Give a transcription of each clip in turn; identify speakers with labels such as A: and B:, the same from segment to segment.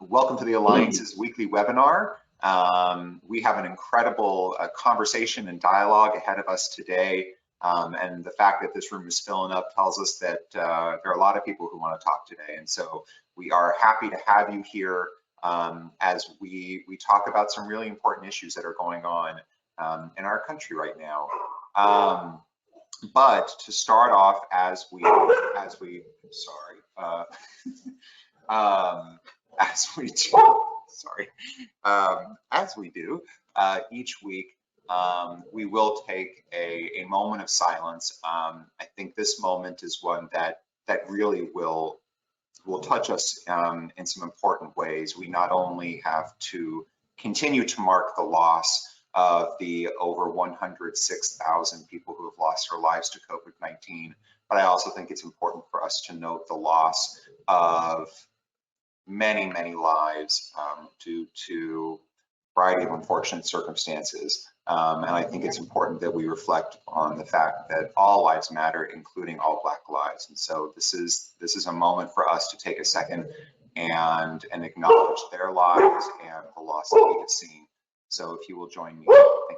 A: Welcome to the Alliance's weekly webinar. We have an incredible conversation and dialogue ahead of us today. And the fact that this room is filling up tells us that there are a lot of people who want to talk today. And so we are happy to have you here as we talk about some really important issues that are going on in our country right now. But to start off, as we do each week, we will take a moment of silence. I think this moment is one that really will touch us in some important ways. We not only have to continue to mark the loss of the over 106,000 people who have lost their lives to COVID-19, but I also think it's important for us to note the loss of many lives due to a variety of unfortunate circumstances. And I think it's important that we reflect on the fact that all lives matter, including all Black lives. And so this is a moment for us to take a second and acknowledge their lives and the loss that we have seen. So if you will join me, thank you.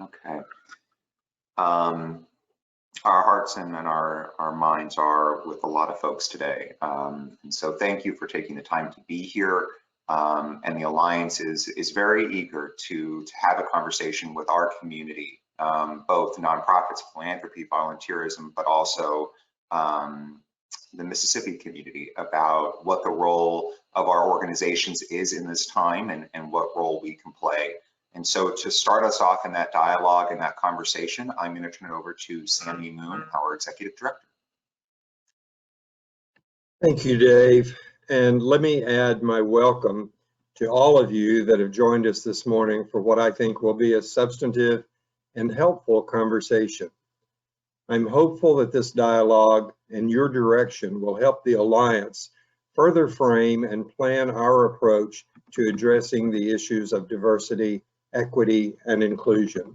A: Okay. Our hearts and our minds are with a lot of folks today. And so thank you for taking the time to be here. And the Alliance is very eager to have a conversation with our community, both nonprofits, philanthropy, volunteerism, but also the Mississippi community, about what the role of our organizations is in this time and what role we can play. And so to start us off in that dialogue and that conversation, I'm going to turn it over to Sammy Moon, our Executive Director.
B: Thank you, Dave. And let me add my welcome to all of you that have joined us this morning for what I think will be a substantive and helpful conversation. I'm hopeful that this dialogue and your direction will help the Alliance further frame and plan our approach to addressing the issues of diversity, equity, and inclusion.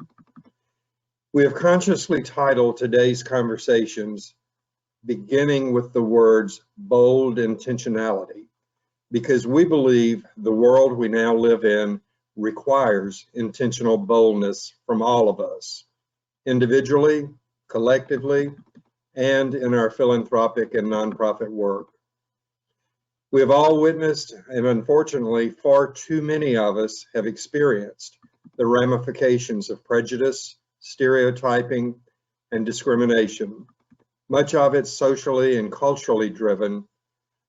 B: We have consciously titled today's conversations beginning with the words bold intentionality, because we believe the world we now live in requires intentional boldness from all of us, individually, collectively, and in our philanthropic and nonprofit work. We have all witnessed, and unfortunately, far too many of us have experienced the ramifications of prejudice, stereotyping, and discrimination. Much of it socially and culturally driven,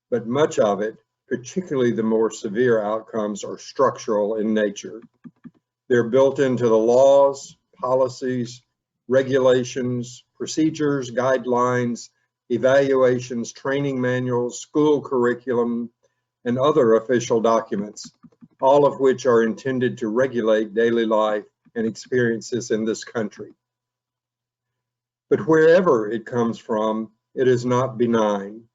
B: but much of it, particularly the more severe outcomes, are structural in nature. They're built into the laws, policies, regulations, procedures, guidelines, evaluations, training manuals, school curriculum, and other official documents, all of which are intended to regulate daily life and experiences in this country. But wherever it comes from, it is not benign.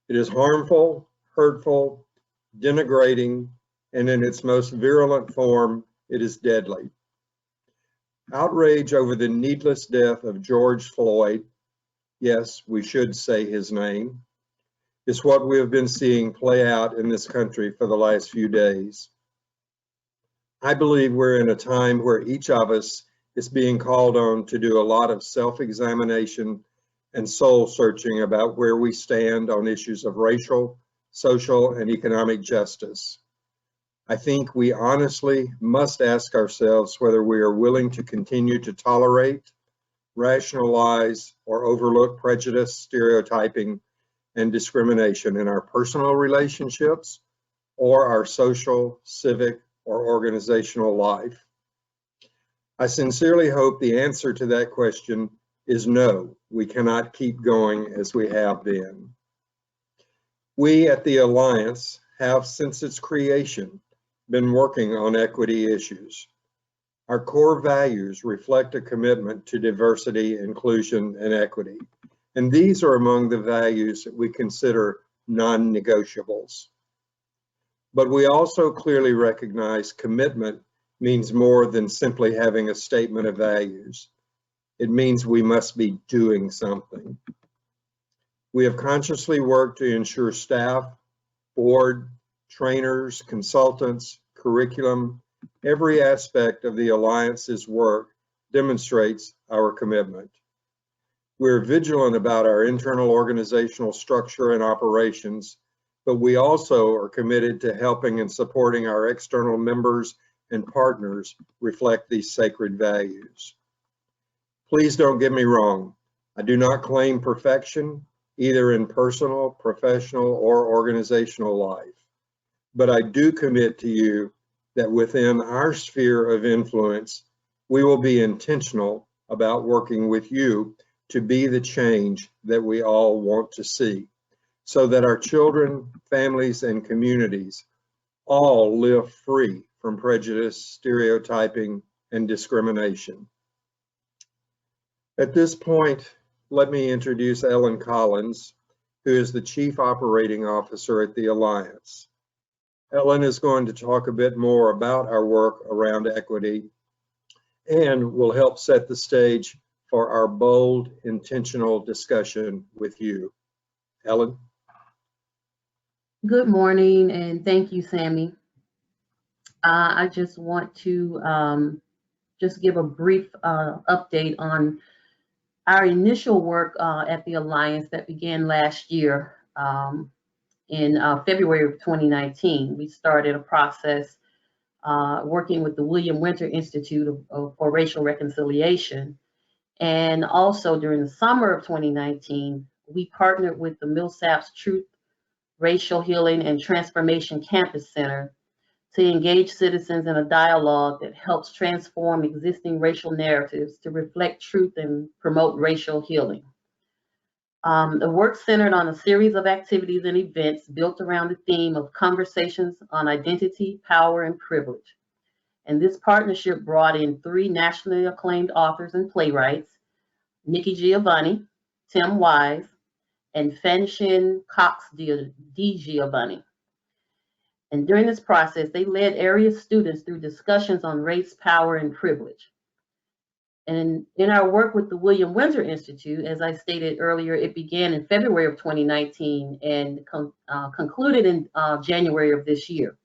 B: It is harmful, hurtful, denigrating, and in its most virulent form, it is deadly. Outrage over the needless death of George Floyd, yes, we should say his name, is what we have been seeing play out in this country for the last few days. I believe we're in a time where each of us is being called on to do a lot of self-examination and soul searching about where we stand on issues of racial, social, and economic justice. I think we honestly must ask ourselves whether we are willing to continue to tolerate, rationalize, or overlook prejudice, stereotyping, and discrimination in our personal relationships or our social, civic, or organizational life? I sincerely hope the answer to that question is no, we cannot keep going as we have been. We at the Alliance have, since its creation, been working on equity issues. Our core values reflect a commitment to diversity, inclusion, and equity. And these are among the values that we consider non-negotiables. But we also clearly recognize commitment means more than simply having a statement of values. It means we must be doing something. We have consciously worked to ensure staff, board, trainers, consultants, curriculum, every aspect of the Alliance's work demonstrates our commitment. We're vigilant about our internal organizational structure and operations, but we also are committed to helping and supporting our external members and partners reflect these sacred values. Please don't get me wrong. I do not claim perfection, either in personal, professional, or organizational life. But I do commit to you that within our sphere of influence, we will be intentional about working with you to be the change that we all want to see, so that our children, families, and communities all live free from prejudice, stereotyping, and discrimination. At this point, let me introduce Ellen Collins, who is the Chief Operating Officer at the Alliance. Ellen is going to talk a bit more about our work around equity and will help set the stage for our bold, intentional discussion with you. Ellen?
C: Good morning, and thank you, Sammy. I just want to just give a brief update on our initial work at the Alliance that began last year. In February of 2019, we started a process working with the William Winter Institute for Racial Reconciliation. And also during the summer of 2019, we partnered with the Millsaps Truth, Racial Healing, and Transformation Campus Center to engage citizens in a dialogue that helps transform existing racial narratives to reflect truth and promote racial healing. The work centered on a series of activities and events built around the theme of conversations on identity, power, and privilege. And this partnership brought in 3 nationally acclaimed authors and playwrights, Nikki Giovanni, Tim Wise, and Fenshin Cox D. Giovanni. And during this process, they led area students through discussions on race, power, and privilege. And in our work with the William Winter Institute, as I stated earlier, it began in February of 2019 and concluded in January of this year.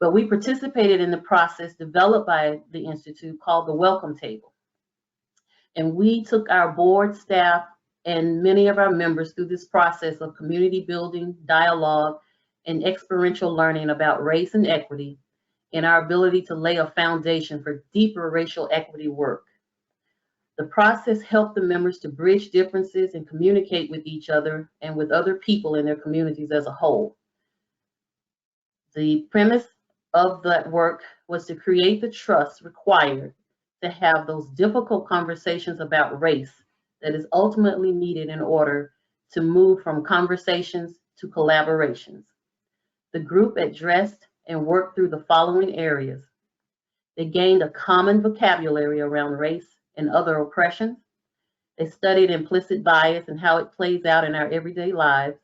C: But we participated in the process developed by the Institute called the Welcome Table. And we took our board, staff, and many of our members through this process of community building, dialogue, and experiential learning about race and equity, and our ability to lay a foundation for deeper racial equity work. The process helped the members to bridge differences and communicate with each other and with other people in their communities as a whole. The premise of that work was to create the trust required to have those difficult conversations about race that is ultimately needed in order to move from conversations to collaborations. The group addressed and worked through the following areas. They gained a common vocabulary around race and other oppressions. They studied implicit bias and how it plays out in our everyday lives.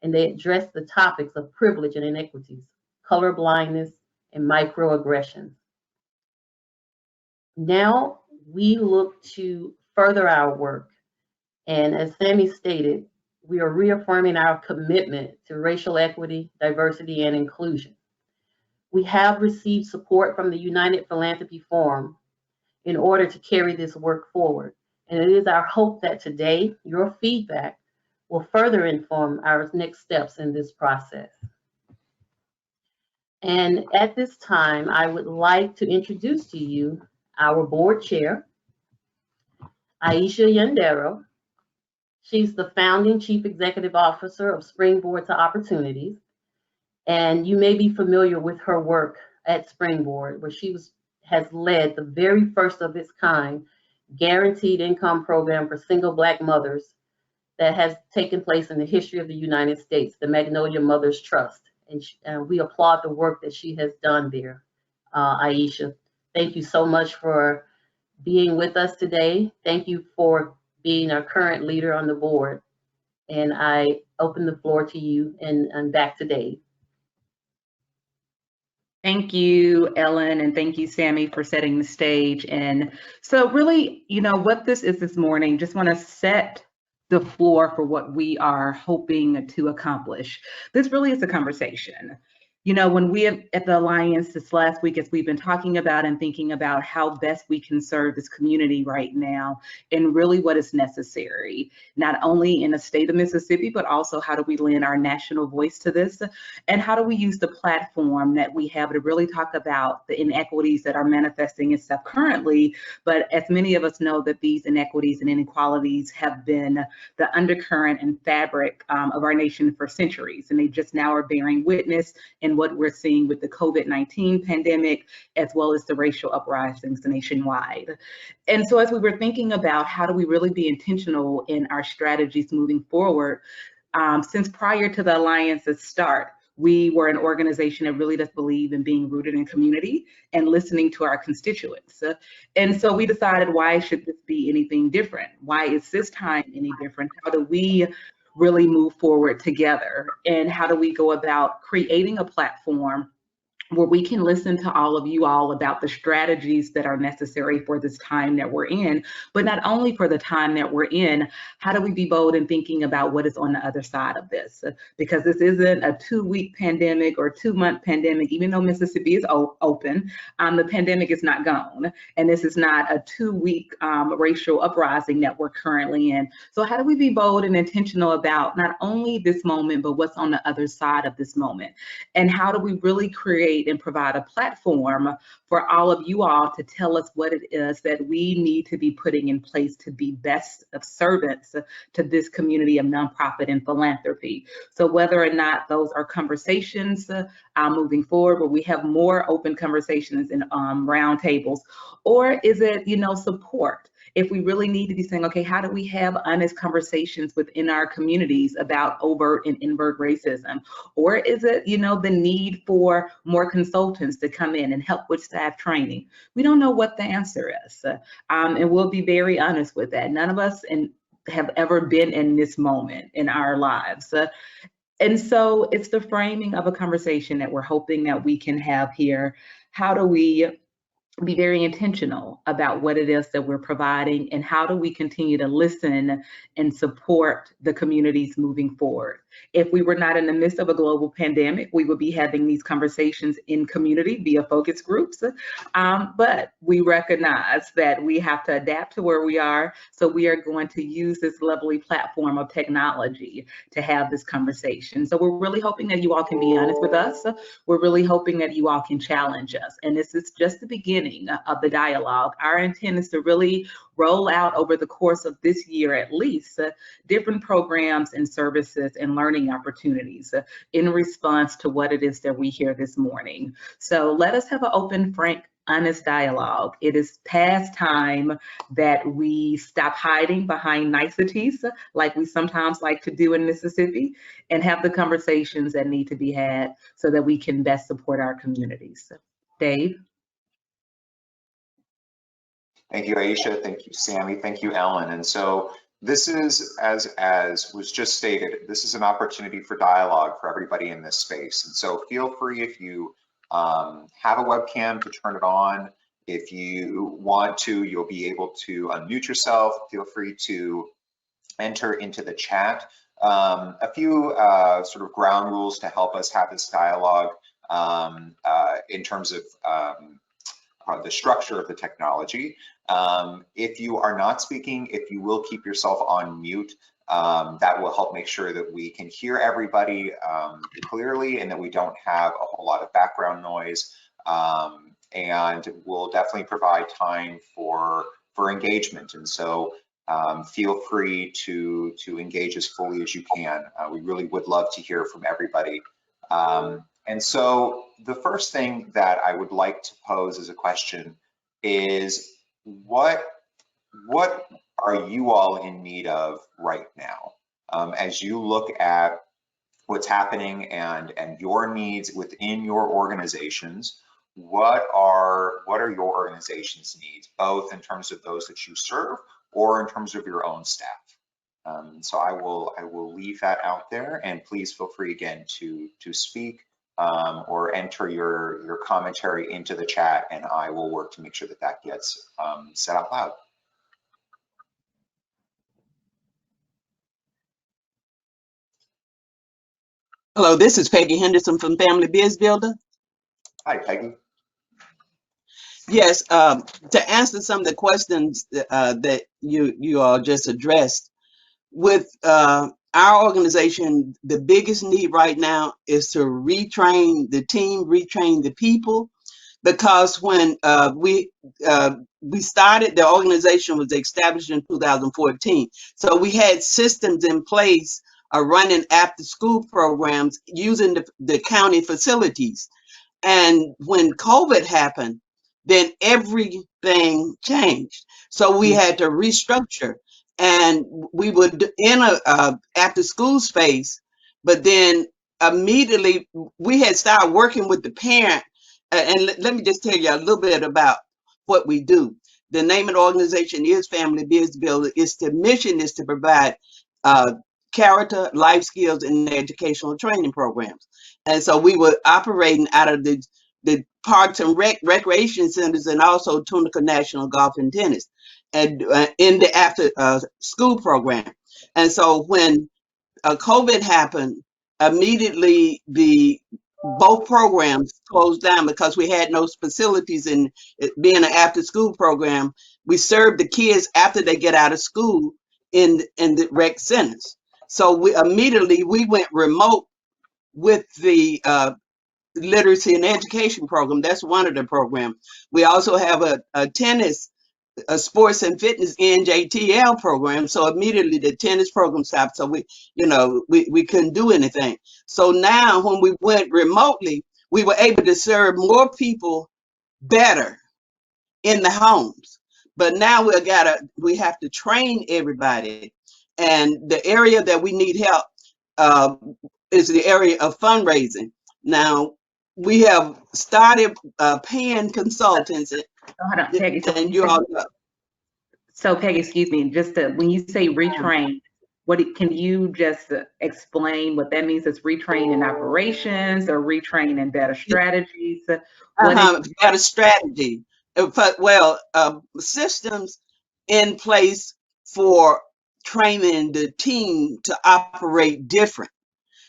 C: And they addressed the topics of privilege and inequities, color blindness, and microaggressions. Now we look to further our work. And as Sammy stated, we are reaffirming our commitment to racial equity, diversity, and inclusion. We have received support from the United Philanthropy Forum in order to carry this work forward. And it is our hope that today, your feedback will further inform our next steps in this process. And at this time, I would like to introduce to you our board chair, Aisha Nyandore. She's the founding Chief Executive Officer of Springboard to Opportunities. And you may be familiar with her work at Springboard, where has led the very first of its kind guaranteed income program for single Black mothers that has taken place in the history of the United States, the Magnolia Mothers Trust. And we applaud the work that she has done there. Aisha, thank you so much for being with us today. Thank you for being our current leader on the board. And I open the floor to you and back to Dave.
D: Thank you, Ellen, and thank you, Sammy, for setting the stage. And so really, what this is this morning, just want to set the floor for what we are hoping to accomplish. This really is a conversation. When we have at the Alliance this last week, as we've been talking about and thinking about how best we can serve this community right now and really what is necessary, not only in the state of Mississippi, but also how do we lend our national voice to this? And how do we use the platform that we have to really talk about the inequities that are manifesting itself currently? But as many of us know that these inequities and inequalities have been the undercurrent and fabric of our nation for centuries, and they just now are bearing witness in what we're seeing with the COVID-19 pandemic, as well as the racial uprisings nationwide. And so as we were thinking about how do we really be intentional in our strategies moving forward, since prior to the Alliance's start, we were an organization that really does believe in being rooted in community and listening to our constituents. And so we decided, why should this be anything different? Why is this time any different? How do we really move forward together? And how do we go about creating a platform where we can listen to all of you all about the strategies that are necessary for this time that we're in, but not only for the time that we're in, how do we be bold in thinking about what is on the other side of this? Because this isn't a 2-week pandemic or 2-month pandemic, even though Mississippi is open, the pandemic is not gone. And this is not a 2-week racial uprising that we're currently in. So how do we be bold and intentional about not only this moment, but what's on the other side of this moment? And how do we really create and provide a platform for all of you all to tell us what it is that we need to be putting in place to be best of servants to this community of nonprofit and philanthropy. So whether or not those are conversations moving forward, where we have more open conversations in round tables, or is it, support? If we really need to be saying, okay, how do we have honest conversations within our communities about overt and invert racism? Or is it, the need for more consultants to come in and help with staff training? We don't know what the answer is. And we'll be very honest with that. None of us have ever been in this moment in our lives. And so it's the framing of a conversation that we're hoping that we can have here. How do we be very intentional about what it is that we're providing, and how do we continue to listen and support the communities moving forward? If we were not in the midst of a global pandemic, we would be having these conversations in community via focus groups. But we recognize that we have to adapt to where we are. So we are going to use this lovely platform of technology to have this conversation. So we're really hoping that you all can be honest with us. We're really hoping that you all can challenge us. And this is just the beginning of the dialogue. Our intent is to really roll out over the course of this year, at least, different programs and services and learning opportunities in response to what it is that we hear this morning. So let us have an open, frank, honest dialogue. It is past time that we stop hiding behind niceties like we sometimes like to do in Mississippi, and have the conversations that need to be had so that we can best support our communities. Dave?
A: Thank you, Aisha. Thank you, Sammy. Thank you, Ellen. And so this is, as was just stated, this is an opportunity for dialogue for everybody in this space. And so feel free, if you have a webcam, to turn it on. If you want to, you'll be able to unmute yourself. Feel free to enter into the chat. A few sort of ground rules to help us have this dialogue in terms of the structure of the technology. If you are not speaking, if you will keep yourself on mute, that will help make sure that we can hear everybody clearly and that we don't have a whole lot of background noise. And we'll definitely provide time for engagement. And so feel free to engage as fully as you can. We really would love to hear from everybody. And so the first thing that I would like to pose as a question is, what are you all in need of right now? As you look at what's happening and your needs within your organizations, what are your organization's needs, both in terms of those that you serve or in terms of your own staff? So I will leave that out there, and please feel free again to speak or enter your commentary into the chat, and I will work to make sure that that gets said out loud.
E: Hello, this is Peggy Henderson from Family Biz Builder.
A: Hi, Peggy.
E: Yes, to answer some of the questions that you all just addressed, with our organization, the biggest need right now is to retrain the team, retrain the people, because when we started, the organization was established in 2014. So we had systems in place running after school programs using the county facilities. And when COVID happened, then everything changed. So we had to restructure, and we were in a after school space, but then immediately we had started working with the parent. And let me just tell you a little bit about what we do. The name of the organization is Family Biz Builder. The mission is to provide character, life skills, and educational training programs. And so we were operating out of the parks and recreation centers, and also Tunica National Golf and Tennis, and in the after school program. And so when COVID happened, immediately both programs closed down because we had no facilities. And being an after school program, we serve the kids after they get out of school in the rec centers. So we immediately went remote with the literacy and education program. That's one of the programs. We also have a tennis, a sports and fitness NJTL program. So immediately the tennis program stopped. So we couldn't do anything. So now when we went remotely, we were able to serve more people better in the homes. But now we have to train everybody. And the area that we need help is the area of fundraising. Now, we have started paying consultants.
D: Hold on, Peggy.
E: And you all know.
D: So Peggy, excuse me, just when you say retrain, can you just explain what that means? Is retrain in operations or retrain in better strategies?
E: Better strategy. Well, systems in place for training the team to operate different.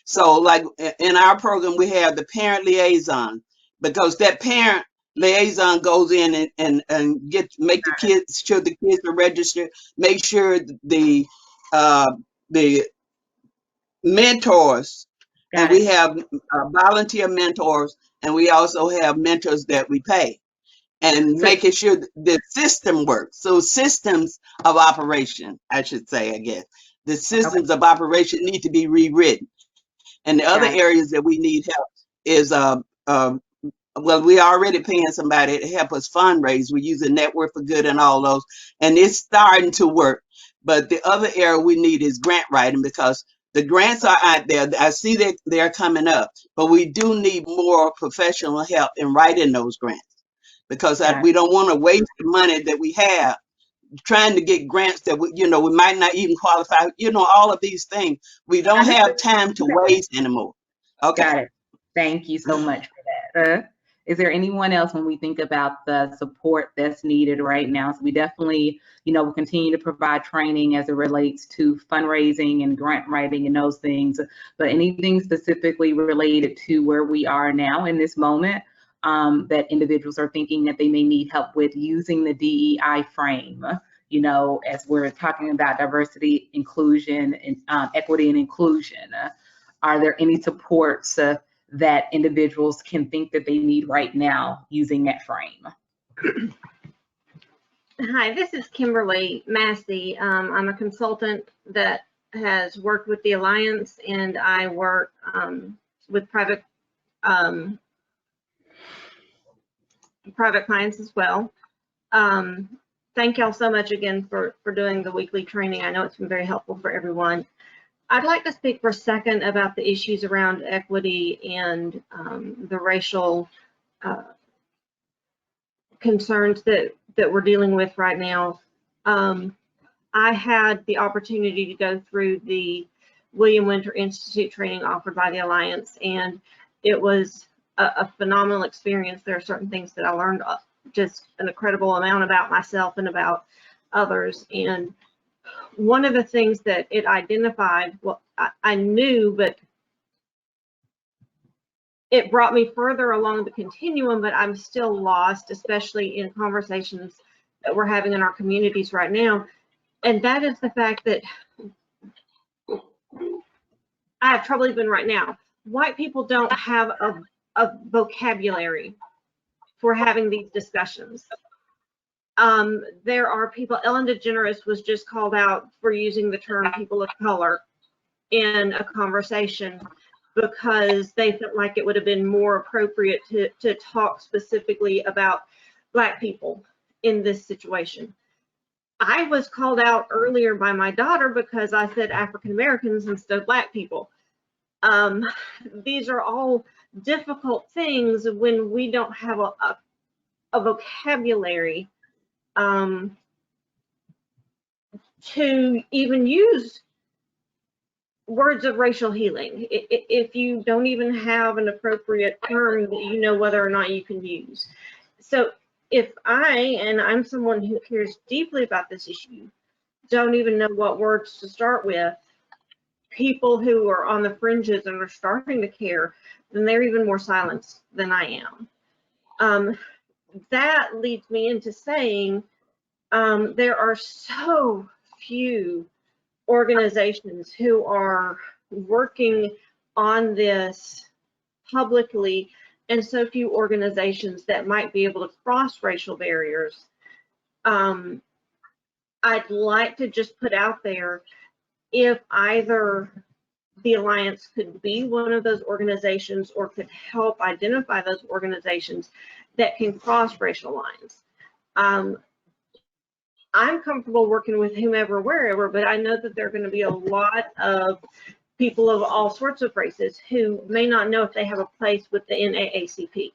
E: So like in our program, we have the parent liaison, because that parent liaison goes in and make the kids sure the kids are registered, make sure the mentors, and we have volunteer mentors, and we also have mentors that we pay, and making sure the system works. So systems of operation, I should say, I guess. The systems of operation need to be rewritten. And the other areas that we need help is, well, we're already paying somebody to help us fundraise. We're using Network for Good and all those, and it's starting to work. But the other area we need is grant writing, because the grants are out there. I see that they're coming up, but we do need more professional help in writing those grants, because we don't want to waste the money that we have trying to get grants that we might not even qualify, all of these things. We don't have time to waste anymore. Okay.
D: Got it. Thank you so much for that. Is there anyone else when we think about the support that's needed right now? So we definitely, will continue to provide training as it relates to fundraising and grant writing and those things, but anything specifically related to where we are now in this moment that individuals are thinking that they may need help with using the DEI frame, as we're talking about diversity, inclusion, and equity and inclusion. Are there any supports that individuals can think that they need right now using that frame?
F: Hi, this is Kimberly Massey. I'm a consultant that has worked with the Alliance, and I work with private clients as well. Thank y'all so much again for doing the weekly training. I know it's been very helpful for everyone. I'd like to speak for a second about the issues around equity and the racial concerns that we're dealing with right now. I had the opportunity to go through the William Winter Institute training offered by the Alliance, and it was a phenomenal experience. There are certain things that I learned just an incredible amount about myself and about others. And one of the things that it identified, well, I knew, but it brought me further along the continuum, but I'm still lost, especially in conversations that we're having in our communities right now. And that is the fact that I have trouble even right now. White people don't have a vocabulary for having these discussions. There are people, Ellen DeGeneres was just called out for using the term people of color in a conversation because they felt like it would have been more appropriate to talk specifically about Black people in this situation. I was called out earlier by my daughter because I said African Americans instead of Black people. These are all difficult things when we don't have a vocabulary to even use words of racial healing. If you don't even have an appropriate term that you know whether or not you can use. So if I'm someone who cares deeply about this issue, don't even know what words to start with, people who are on the fringes and are starting to care, then they're even more silenced than I am. That leads me into saying there are so few organizations who are working on this publicly, and so few organizations that might be able to cross racial barriers. I'd like to just put out there, if either the Alliance could be one of those organizations or could help identify those organizations that can cross racial lines. I'm comfortable working with whomever, wherever, but I know that there are going to be a lot of people of all sorts of races who may not know if they have a place with the NAACP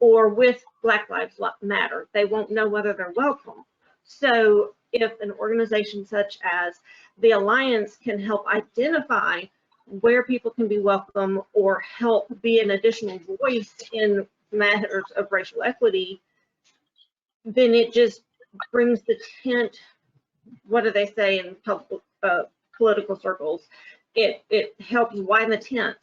F: or with Black Lives Matter. They won't know whether they're welcome. So if an organization such as the Alliance can help identify where people can be welcome or help be an additional voice in matters of racial equity, then it just brings the tent, what do they say in public, political circles? It helps widen the tent.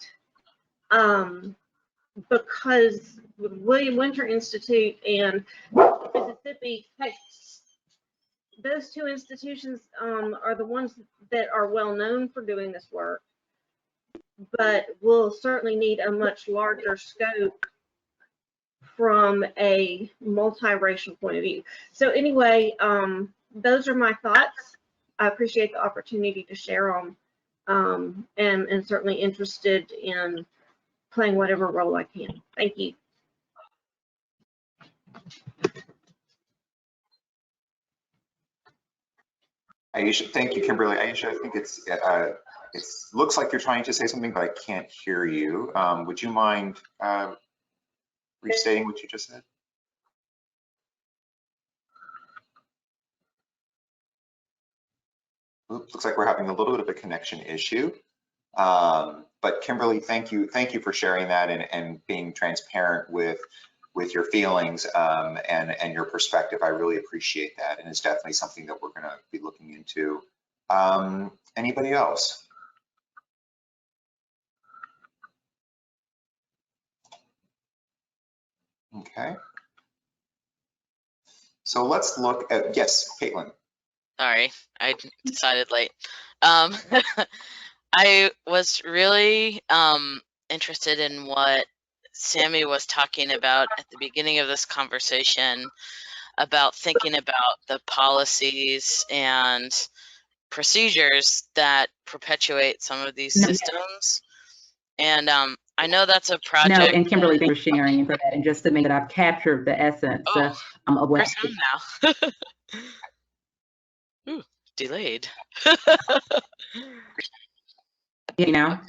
F: Because with William Winter Institute and Mississippi, those two institutions are the ones that are well known for doing this work, but we'll certainly need a much larger scope from a multiracial point of view. So anyway, those are my thoughts. I appreciate the opportunity to share them, and certainly interested in playing whatever role I can. Thank you.
A: Aisha, thank you, Kimberly. Aisha, I think it looks like you're trying to say something, but I can't hear you. Would you mind restating what you just said? Oops, looks like we're having a little bit of a connection issue. But Kimberly, thank you for sharing that and being transparent with your feelings and your perspective. I really appreciate that, and it's definitely something that we're going to be looking into. Anybody else? Okay. So let's look at, yes, Caitlin.
G: Sorry, I decided late. I was really interested in what Sammy was talking about at the beginning of this conversation about thinking about the policies and procedures that perpetuate some of these
D: No.
G: systems. And I know that's a
D: No,
G: project.
D: and Kimberly, thanks for sharing for that. And just to make it, I've captured the essence of what.
G: Press home now. Ooh, delayed.
D: You know.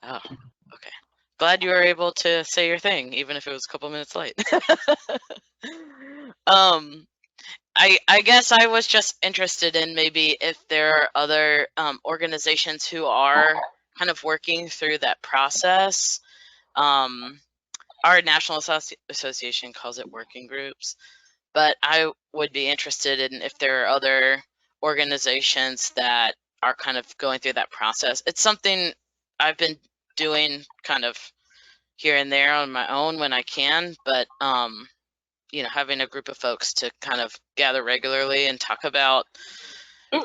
G: Oh, okay. Glad you were able to say your thing, even if it was a couple minutes late. I guess I was just interested in maybe if there are other organizations who are kind of working through that process. Our National Association calls it working groups, but I would be interested in if there are other organizations that are kind of going through that process. It's something I've been doing kind of here and there on my own when I can, but you know, having a group of folks to kind of gather regularly and talk about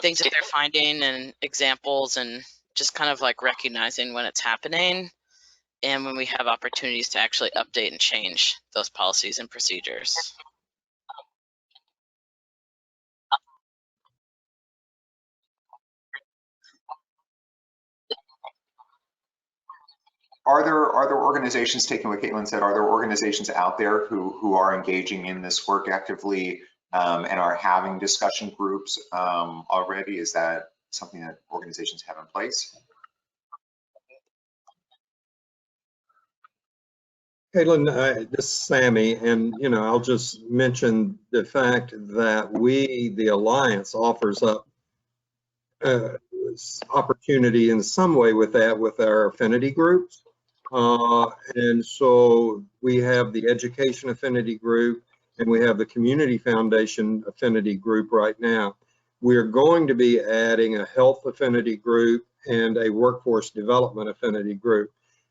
G: things that they're finding and examples, and just kind of like recognizing when it's happening and when we have opportunities to actually update and change those policies and procedures.
A: Are there organizations, taking what Caitlin said, are there organizations out there who are engaging in this work actively and are having discussion groups already? Is that something that organizations have in place?
B: Caitlin, this is Sammy, and I'll just mention the fact that we, the Alliance, offers up opportunity in some way with that with our affinity groups. And so we have the Education Affinity Group and we have the Community Foundation Affinity Group right now. We're going to be adding a Health Affinity Group and a Workforce Development Affinity Group.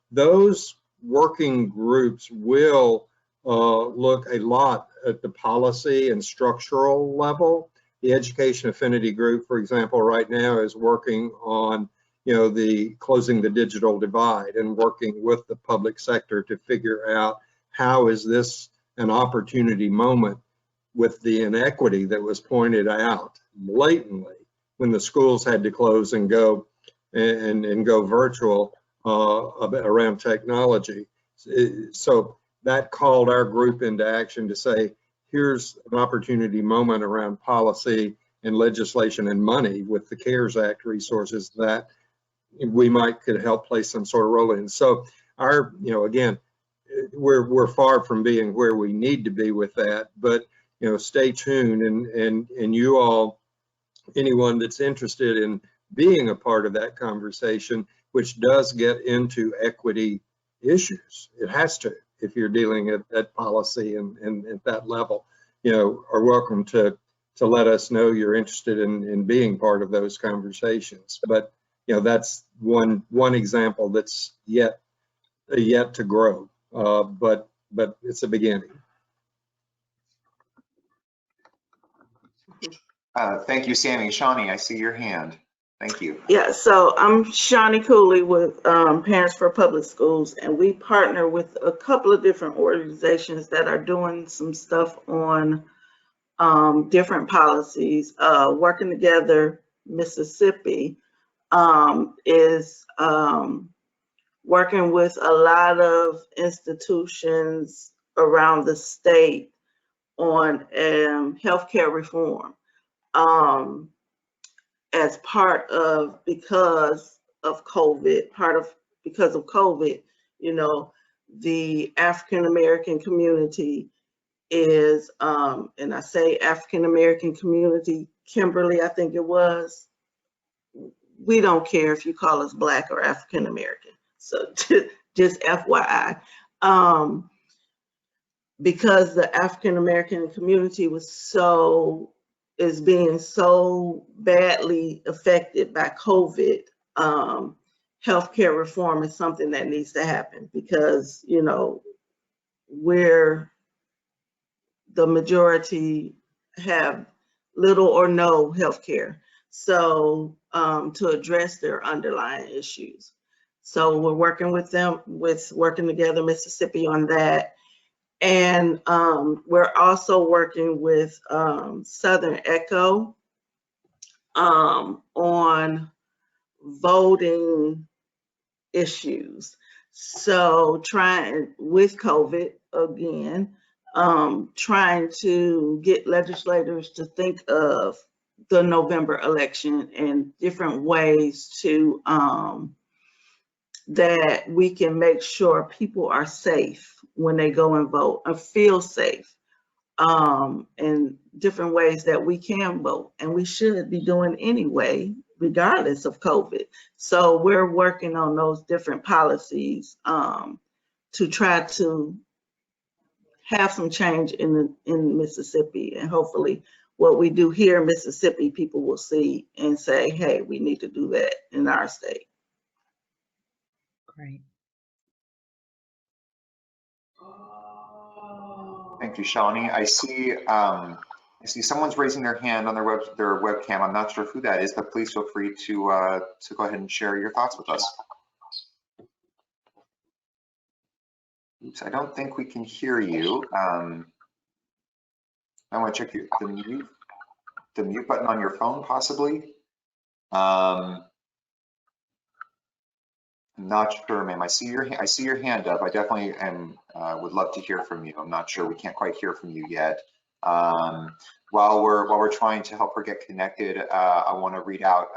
B: Those working groups will look a lot at the policy and structural level. The Education Affinity Group, for example, right now is working on the closing the digital divide and working with the public sector to figure out how is this an opportunity moment with the inequity that was pointed out blatantly when the schools had to close and go go virtual around technology. So that called our group into action to say, here's an opportunity moment around policy and legislation and money with the CARES Act resources that we could help play some sort of role in. So our, again, we're far from being where we need to be with that, but stay tuned, and you all, anyone that's interested in being a part of that conversation, which does get into equity issues. It has to, if you're dealing at policy and at that level, are welcome to let us know you're interested in being part of those conversations. But that's one example that's yet to grow, but it's a beginning.
A: Thank you, Sammy. Shawnee, I see your hand. Thank you.
H: Yeah, so I'm Shawnee Cooley with Parents for Public Schools, and we partner with a couple of different organizations that are doing some stuff on different policies. Working Together Mississippi is working with a lot of institutions around the state on healthcare reform. As part of, because of COVID, the African American community is, and I say African American community, Kimberly, I think it was, we don't care if you call us Black or African American. So just FYI. Because the African American community is being so badly affected by COVID, healthcare reform is something that needs to happen, because where the majority have little or no healthcare, so to address their underlying issues. So we're working with them, with Working Together Mississippi on that. And we're also working with Southern Echo on voting issues. So trying with COVID again, trying to get legislators to think of the November election and different ways to that we can make sure people are safe when they go and vote and feel safe, and different ways that we can vote, and we should be doing anyway, regardless of COVID. So we're working on those different policies to try to have some change in Mississippi, and hopefully what we do here in Mississippi, people will see and say, hey, we need to do that in our state.
D: Great.
A: Thank you, Shawnee. I see someone's raising their hand on their webcam. I'm not sure who that is, but please feel free to go ahead and share your thoughts with us. Oops, I don't think we can hear you. I want to check the mute button on your phone, possibly. I'm not sure, ma'am. I see your hand up. I definitely am. Would love to hear from you. I'm not sure. We can't quite hear from you yet. While we're trying to help her get connected, I want to read out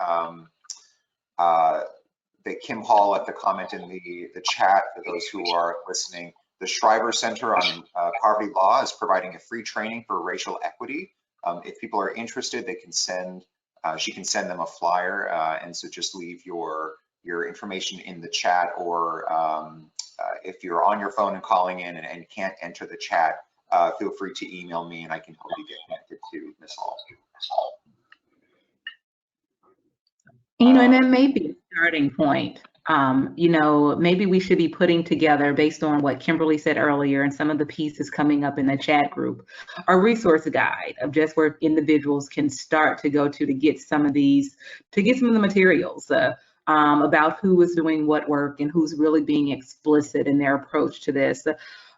A: that Kim Hall left a comment in the chat for those who are listening. The Shriver Center on Poverty Law is providing a free training for racial equity. If people are interested, they can send. She can send them a flyer, and so just leave your information in the chat, or if you're on your phone and calling in and can't enter the chat, feel free to email me and I can help you get connected to Ms. Hall.
D: You know, and that may be a starting point. You know, maybe we should be putting together, based on what Kimberly said earlier and some of the pieces coming up in the chat group, a resource guide of just where individuals can start to go to get some of these, to get some of the materials about who is doing what work and who's really being explicit in their approach to this.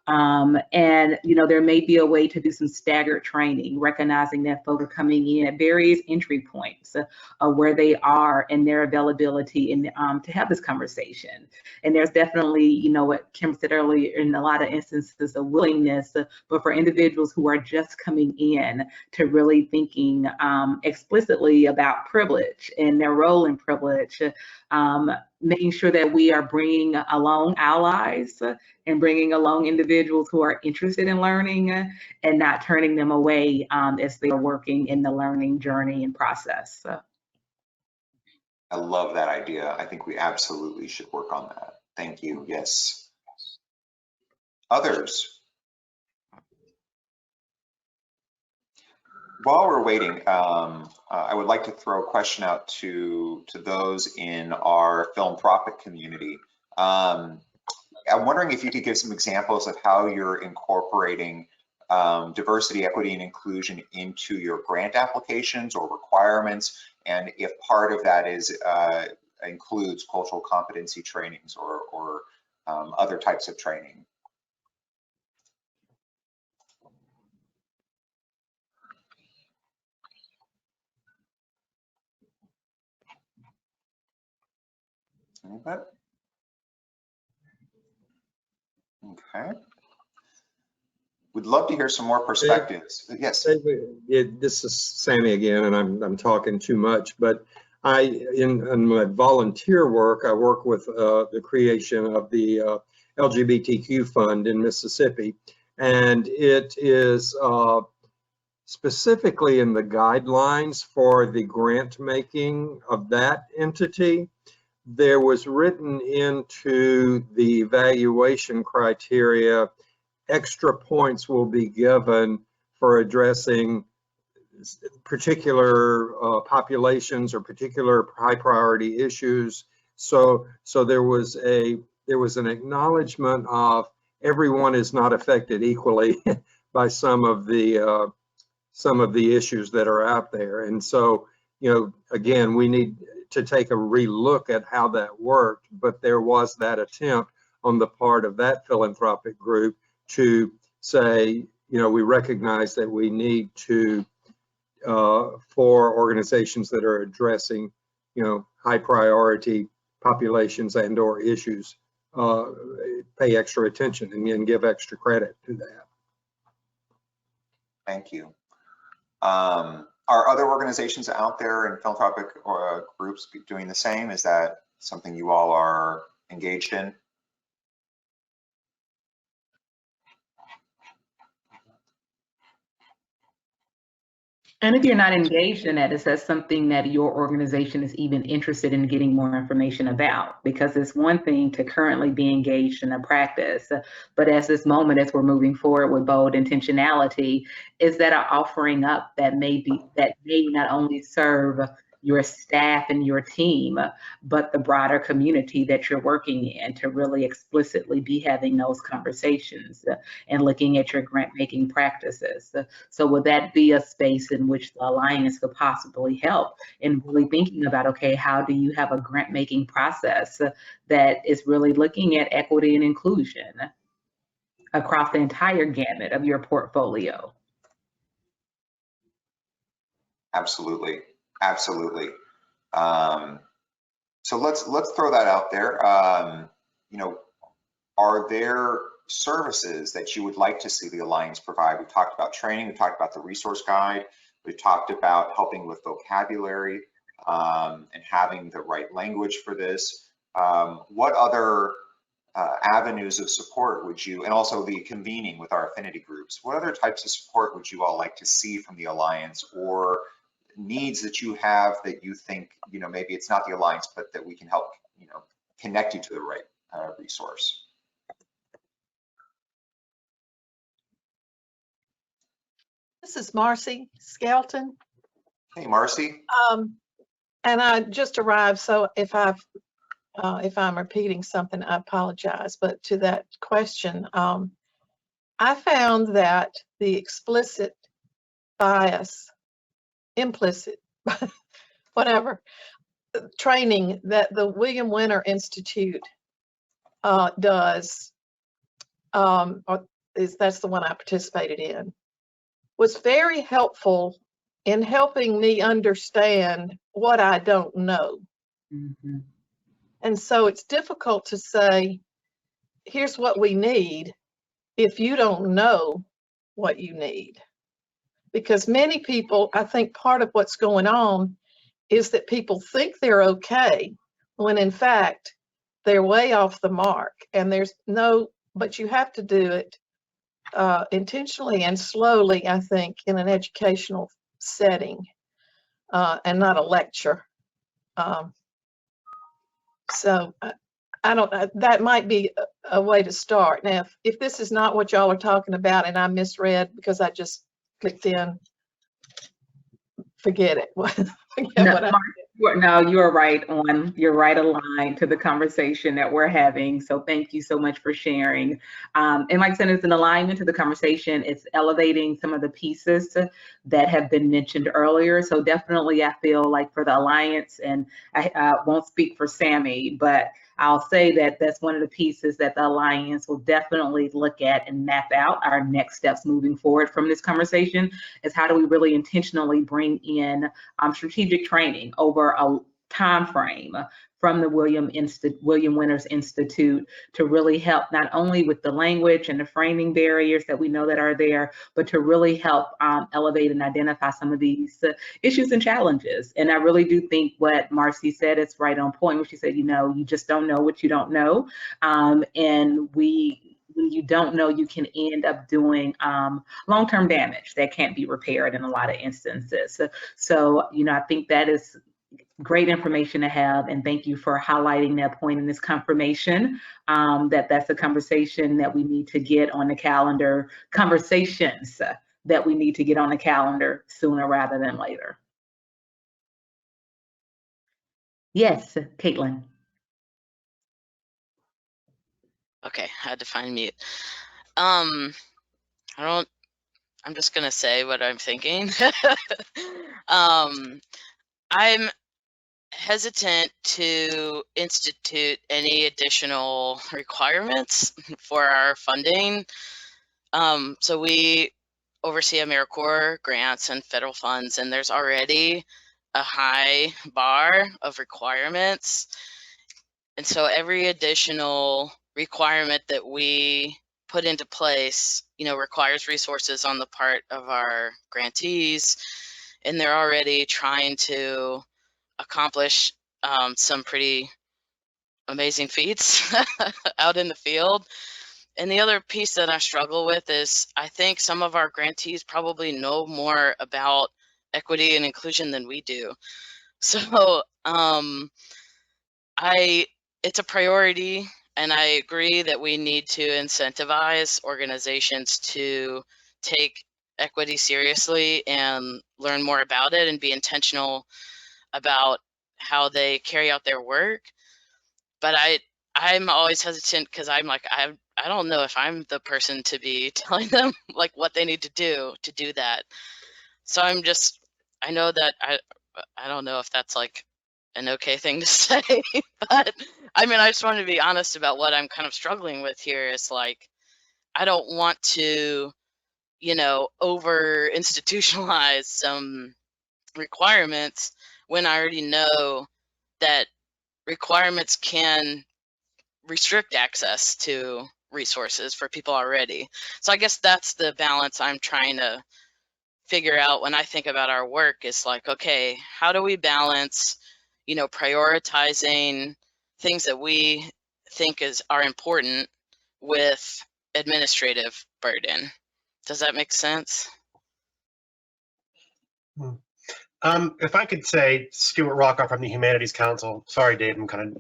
D: And, you know, there may be a way to do some staggered training, recognizing that folks are coming in at various entry points where they are and their availability and to have this conversation. And there's definitely, you know, what Kim said earlier, in a lot of instances, a willingness, but for individuals who are just coming in to really thinking explicitly about privilege and their role in privilege, making sure that we are bringing along allies and bringing along individuals who are interested in learning and not turning them away as they are working in the learning journey and process.
A: I love that idea. I think we absolutely should work on that. Thank you. Yes. Others? While we're waiting, I would like to throw a question out to those in our philanthropic community. I'm wondering if you could give some examples of how you're incorporating diversity, equity, and inclusion into your grant applications or requirements, and if part of that is includes cultural competency trainings or other types of training. Anybody? Okay. We'd love to hear some more perspectives. Yes.
B: This is Sammy again, and I'm talking too much, but in my volunteer work, I work with the creation of the LGBTQ fund in Mississippi, and it is specifically in the guidelines for the grant making of that entity. There was written into the evaluation criteria, extra points will be given for addressing particular populations or particular high priority issues. So there was an acknowledgement of everyone is not affected equally by some of the issues that are out there. And so, you know, again, we need to take a relook at how that worked, but there was that attempt on the part of that philanthropic group to say, we recognize that we need to, for organizations that are addressing, high priority populations and/or issues, pay extra attention and give extra credit to that.
A: Thank you. Are other organizations out there in philanthropic groups doing the same? Is that something you all are engaged in?
D: And if you're not engaged in that, is that something that your organization is even interested in getting more information about? Because it's one thing to currently be engaged in a practice, but as this moment, as we're moving forward with bold intentionality, is that an offering up that may not only serve your staff and your team, but the broader community that you're working in, to really explicitly be having those conversations and looking at your grant making practices. So would that be a space in which the Alliance could possibly help in really thinking about, okay, how do you have a grant making process that is really looking at equity and inclusion across the entire gamut of your portfolio?
A: Absolutely, absolutely. So let's throw that out there. Are there services that you would like to see the Alliance provide? We talked about training, we talked about the resource guide, we talked about helping with vocabulary and having the right language for this. What other avenues of support would you, and also the convening with our affinity groups, what other types of support would you all like to see from the Alliance, or needs that you have that you think, maybe it's not the Alliance, but that we can help, connect you to the right resource?
I: This is Marcy Skelton.
A: Hey, Marcy.
I: And I just arrived, so if I'm repeating something, I apologize. But to that question, I found that the explicit bias, implicit, whatever, training that the William Winter Institute does, that's the one I participated in, was very helpful in helping me understand what I don't know.
D: Mm-hmm.
I: And so it's difficult to say, here's what we need, if you don't know what you need. Because many people, I think part of what's going on is that people think they're okay, when in fact, they're way off the mark. And but you have to do it intentionally and slowly, I think, in an educational setting and not a lecture. So I don't, that might be a way to start. Now, if this is not what y'all are talking about and I misread because I just clicked in, forget it.
D: No, you're right on. You're right aligned to the conversation that we're having. So thank you so much for sharing. And like I said, it's an alignment to the conversation. It's elevating some of the pieces that have been mentioned earlier. So definitely, I feel like for the Alliance, and I won't speak for Sammy, but I'll say that that's one of the pieces that the Alliance will definitely look at and map out our next steps moving forward from this conversation, is how do we really intentionally bring in strategic training over a time frame from the William Winters Institute to really help not only with the language and the framing barriers that we know that are there, but to really help elevate and identify some of these issues and challenges. And I really do think what Marcy said is right on point, when she said, you just don't know what you don't know. And when you don't know, you can end up doing long-term damage that can't be repaired in a lot of instances. So, I think that is great information to have, and thank you for highlighting that point in this confirmation, that's a conversation that we need to get on the calendar, conversations that we need to get on the calendar sooner rather than later. Yes, Caitlin.
G: Okay, had to find mute. I'm just gonna say what I'm thinking. I'm hesitant to institute any additional requirements for our funding. So we oversee AmeriCorps grants and federal funds, and there's already a high bar of requirements. And so every additional requirement that we put into place, requires resources on the part of our grantees, and they're already trying to accomplish some pretty amazing feats out in the field. And the other piece that I struggle with is I think some of our grantees probably know more about equity and inclusion than we do. So it's a priority, and I agree that we need to incentivize organizations to take equity seriously and learn more about it and be intentional about how they carry out their work. But I'm always hesitant because I'm like, I don't know if I'm the person to be telling them like what they need to do that. So I know that I don't know if that's like an okay thing to say, but I mean, I just want to be honest about what I'm kind of struggling with here. Is like, I don't want to, over institutionalize some requirements when I already know that requirements can restrict access to resources for people already. So I guess that's the balance I'm trying to figure out when I think about our work, is like, okay, how do we balance, prioritizing things that we think are important with administrative burden? Does that make sense?
J: If I could say, Stuart Rockoff from the Humanities Council, sorry, Dave, I'm kind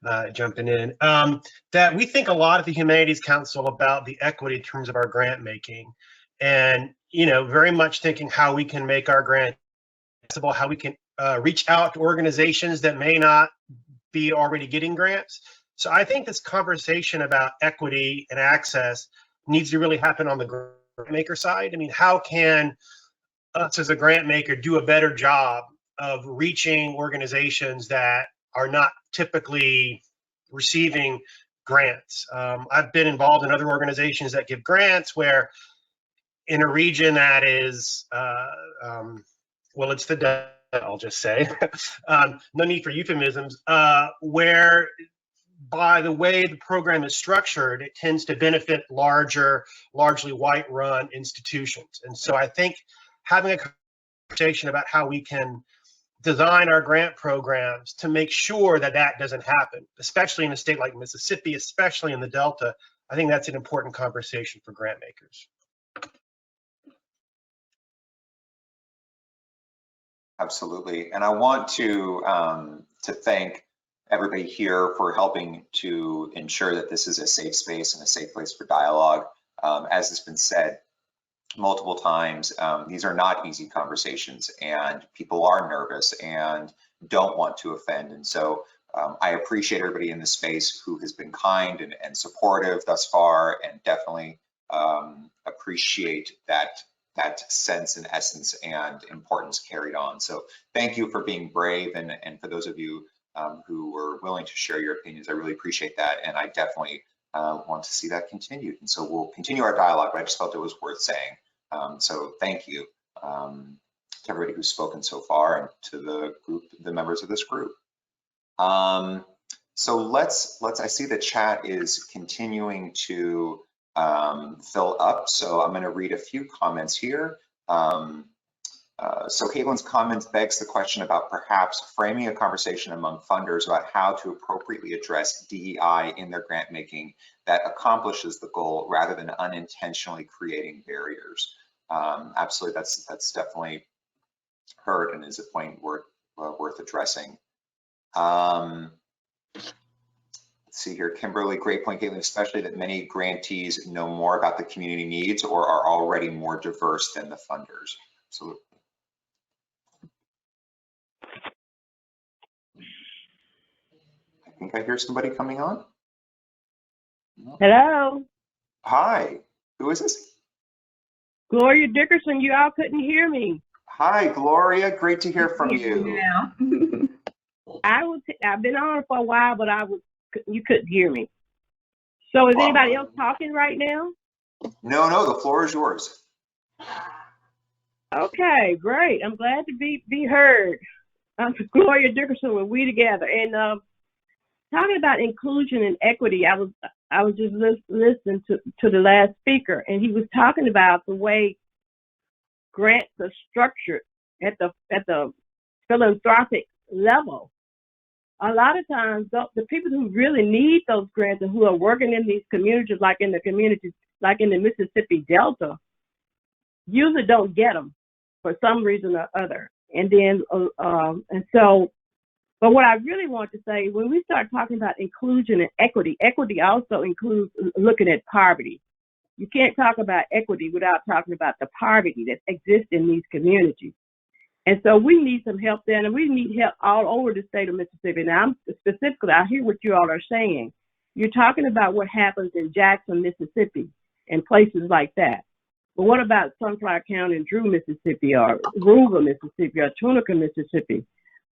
J: of jumping in, that we think a lot at the Humanities Council about the equity in terms of our grant making, and, very much thinking how we can make our grant accessible, how we can reach out to organizations that may not be already getting grants. So I think this conversation about equity and access needs to really happen on the grant maker side. I mean, how can us as a grant maker do a better job of reaching organizations that are not typically receiving grants? I've been involved in other organizations that give grants where in a region that is, well, it's the devil, I'll just say, no need for euphemisms, where by the way the program is structured, it tends to benefit largely white-run institutions. And so I think having a conversation about how we can design our grant programs to make sure that that doesn't happen, especially in a state like Mississippi, especially in the Delta, I think that's an important conversation for grant makers.
A: Absolutely. And I want to thank everybody here for helping to ensure that this is a safe space and a safe place for dialogue. As has been said multiple times, these are not easy conversations, and people are nervous and don't want to offend. And so I appreciate everybody in this space who has been kind and supportive thus far, and definitely appreciate that sense and essence and importance carried on. So thank you for being brave, and for those of you who were willing to share your opinions, I really appreciate that, and I definitely want to see that continued. And so we'll continue our dialogue, but I just felt it was worth saying. So thank you to everybody who's spoken so far, and to the members of this group. So let's, I see the chat is continuing to fill up. So I'm going to read a few comments here. So Caitlin's comment begs the question about perhaps framing a conversation among funders about how to appropriately address DEI in their grant making that accomplishes the goal rather than unintentionally creating barriers. Absolutely, that's definitely heard and is a point worth addressing. Let's see here, Kimberly, great point, Caitlin, especially that many grantees know more about the community needs or are already more diverse than the funders. Absolutely. I think I hear somebody coming on.
K: Hello.
A: Hi, who is this?
K: Gloria Dickerson, you all couldn't hear me.
A: Hi, Gloria, great to hear from you.
K: I've been on for a while, but you couldn't hear me. So is anybody else talking right now?
A: No, the floor is yours.
K: Okay, great. I'm glad to be heard. I'm Gloria Dickerson with We Together, and talking about inclusion and equity. I was just listening to the last speaker, and he was talking about the way grants are structured at the philanthropic level. A lot of times, the people who really need those grants and who are working in these communities, like in the Mississippi Delta, usually don't get them for some reason or other. And then, but what I really want to say, when we start talking about inclusion and equity, equity also includes looking at poverty. You can't talk about equity without talking about the poverty that exists in these communities. And so we need some help there, and we need help all over the state of Mississippi. Now, I hear what you all are saying. You're talking about what happens in Jackson, Mississippi, and places like that. But what about Sunflower County and Drew, Mississippi, or Rural, Mississippi, or Tunica, Mississippi?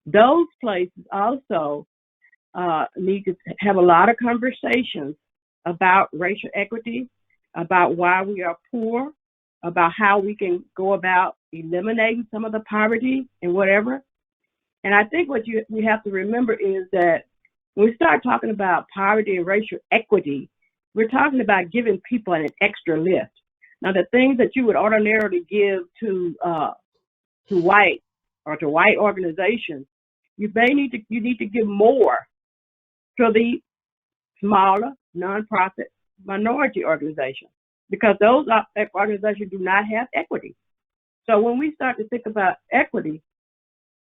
K: Those places also need to have a lot of conversations about racial equity, about why we are poor, about how we can go about eliminating some of the poverty and whatever. And I think what we have to remember is that when we start talking about poverty and racial equity, we're talking about giving people an extra lift. Now, the things that you would ordinarily give to white organizations, you need to give more to the smaller nonprofit minority organizations, because those organizations do not have equity. So when we start to think about equity,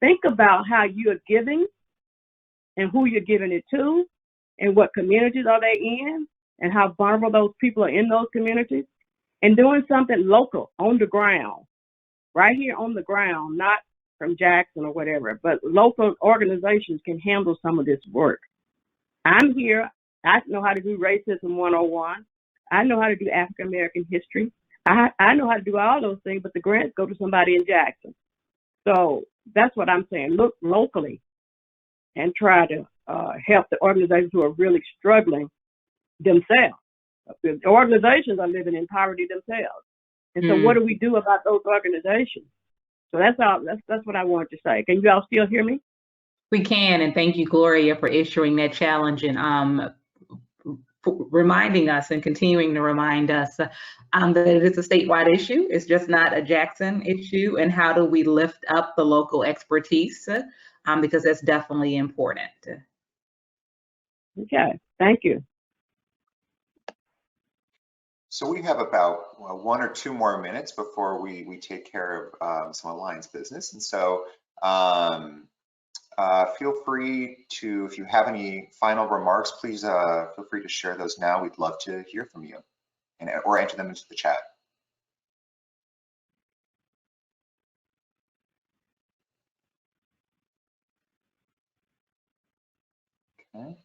K: think about how you are giving and who you're giving it to and what communities are they in and how vulnerable those people are in those communities, and doing something local on the ground, right here on the ground, not from Jackson or whatever, but local organizations can handle some of this work. I'm here. I know how to do racism 101. I know how to do African American history. I know how to do all those things, but the grants go to somebody in Jackson. So that's what I'm saying. Look locally and try to help the organizations who are really struggling themselves. The organizations are living in poverty themselves. And so what do we do about those organizations? So that's all. That's what I wanted to say. Can you all still hear me?
D: We can, and thank you, Gloria, for issuing that challenge and reminding us and continuing to remind us that it's a statewide issue. It's just not a Jackson issue. And how do we lift up the local expertise? Because that's definitely important.
K: Okay, thank you.
A: So we have about 1 or 2 more minutes before we take care of some Alliance business. And so feel free to, if you have any final remarks, please feel free to share those now. We'd love to hear from you, or enter them into the chat. Okay.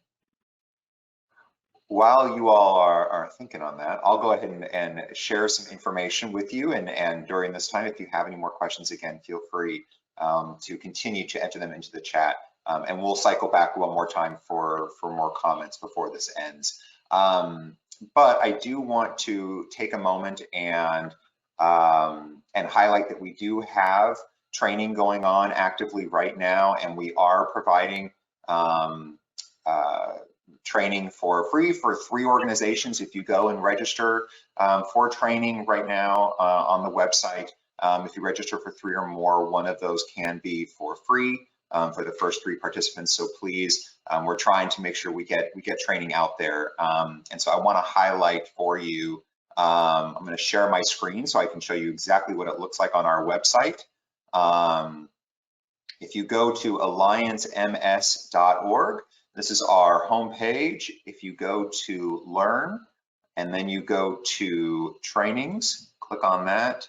A: While you all are thinking on that, I'll go ahead and share some information with you. And during this time, if you have any more questions, again, feel free to continue to enter them into the chat. And we'll cycle back one more time for more comments before this ends. But I do want to take a moment and highlight that we do have training going on actively right now, and we are providing training for free for 3 organizations. If you go and register for training right now on the website, if you register for 3 or more, one of those can be for free for the first 3 participants. So please, we're trying to make sure we get training out there. And so I want to highlight for you, I'm going to share my screen so I can show you exactly what it looks like on our website. If you go to alliancems.org, this is our homepage. If you go to Learn, and then you go to Trainings, click on that.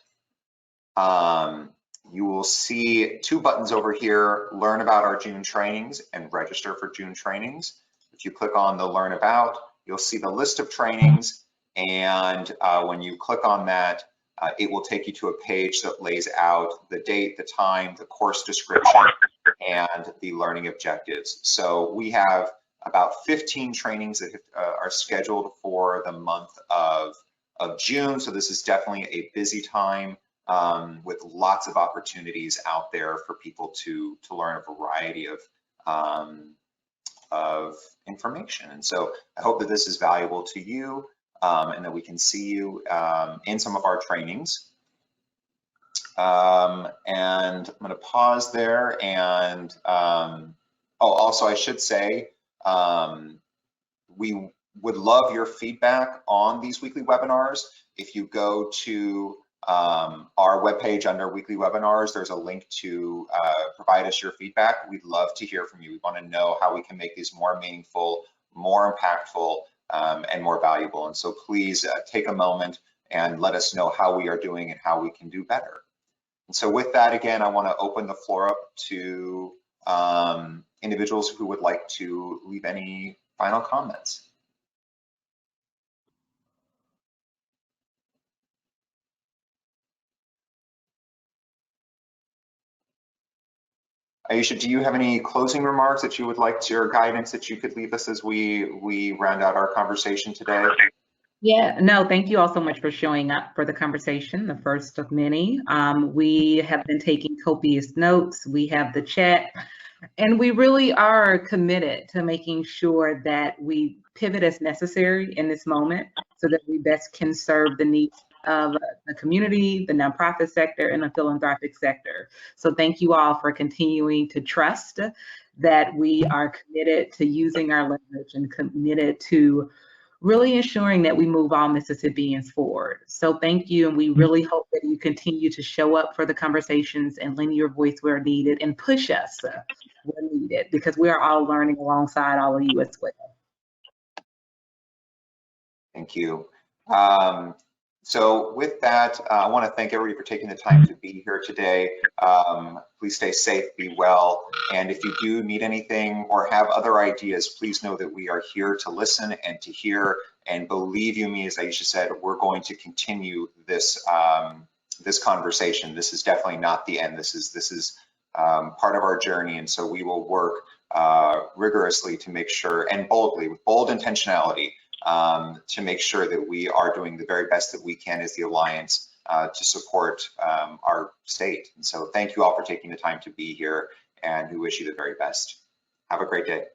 A: You will see 2 buttons over here, Learn About our June trainings and Register for June trainings. If you click on the Learn About, you'll see the list of trainings. And when you click on that, it will take you to a page that lays out the date, the time, the course description, and the learning objectives. So we have about 15 trainings that are scheduled for the month of June. So this is definitely a busy time with lots of opportunities out there for people to learn a variety of information. And so I hope that this is valuable to you and that we can see you in some of our trainings. And I'm going to pause there. And also I should say, we would love your feedback on these weekly webinars. If you go to our webpage under weekly webinars, there's a link to provide us your feedback. We'd love to hear from you. We want to know how we can make these more meaningful, more impactful, and more valuable. And so please take a moment and let us know how we are doing and how we can do better. And so with that, again, I want to open the floor up to individuals who would like to leave any final comments. Aisha, do you have any closing remarks that you would like to, or guidance that you could leave us as we round out our conversation today?
D: Yeah, no, thank you all so much for showing up for the conversation, the first of many. We have been taking copious notes. We have the chat, and we really are committed to making sure that we pivot as necessary in this moment so that we best can serve the needs of the community, the nonprofit sector, and the philanthropic sector. So thank you all for continuing to trust that we are committed to using our leverage and committed to really ensuring that we move all Mississippians forward. So thank you, and we really hope that you continue to show up for the conversations and lend your voice where needed and push us where needed, because we are all learning alongside all of you as well.
A: Thank you. So with that, I want to thank everybody for taking the time to be here today. Please stay safe, be well, and if you do need anything or have other ideas, please know that we are here to listen and to hear. And believe you me, as Aisha said, we're going to continue this this conversation. This is definitely not the end. This is part of our journey, and so we will work rigorously to make sure, and boldly, with bold intentionality, to make sure that we are doing the very best that we can as the Alliance to support our state. And so thank you all for taking the time to be here, and we wish you the very best. Have a great day.